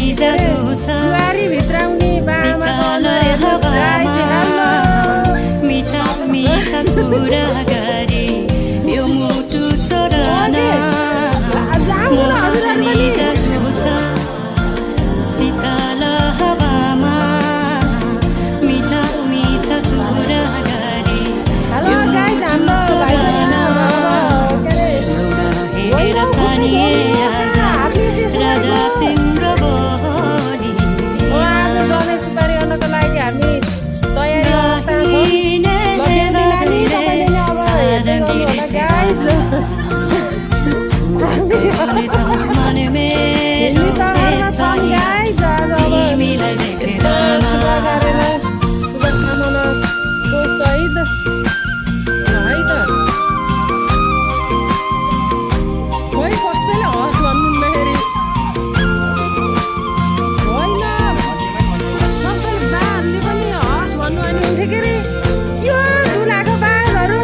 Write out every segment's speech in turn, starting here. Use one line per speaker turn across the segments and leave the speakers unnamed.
Zuari भित्राउने Bamako
मिठा मिठा कुरा गरे यो मुटु छोडन शीतल हावामा मिठा मिठा कुरा गरे यो मुटु छोडन हेरेर तानिए राजा तिम्रो बोली
आज जनै सुपारी गर्नको लागि हामी तयारी अवस्थामा छौँ। ल बेबी नानी तपाईँले नै अब हेर्दै गर्नु होला गाइज।
मन मेरो
गाइज आज अब शुभ गरेर शुभकामनाको सहित है त खोइ कसैले हस् भन्नु फेरि होइन सबै बाहरूले पनि हस् भन्नु अनि हुन्थ्यो के अरे के हो दुलाको बालहरू।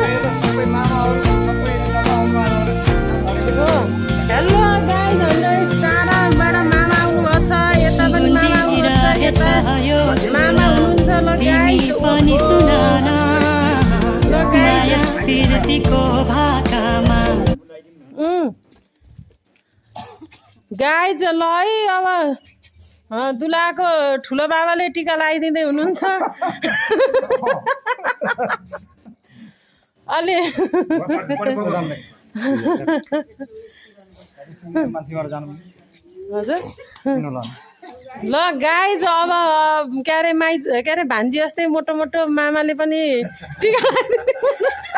हेलो गाइज हाम्रो टाढाबाट मामा आउनुभएको छ यता पनि मामा आउनुहुन्छ यता मामा हुनुहुन्छ। ल गाइज
पनि सुनान
ल गाइज
फिर्तीको भाकामा
गाइज ल है अब दुलाको ठुलो बाबाले टिका लगाइदिँदै हुनुहुन्छ अलि हजुर ल गाइज अब के अरे के अरे भान्जी जस्तै मोटो मोटो मामाले पनि टिका लगाइदिँदै हुनुहुन्छ।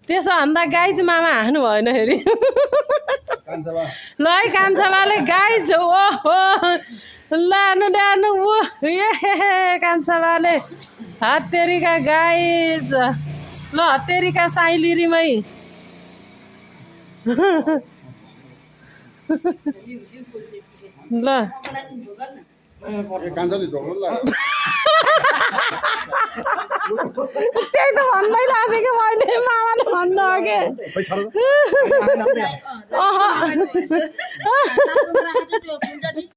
त्यसो भन्दा गाइज मामा हाँस्नु भएन फेरि ल है कान्छाबाले गाइज ओहो लानु ल्यानु ऊ ए कान्छाबाले हत्तेरीका गाइज ल हत्तेरीका साइलिरीमै ल त्यही त भन्दै लाग्थ्यो कि मैले मामाले भन्नु अघि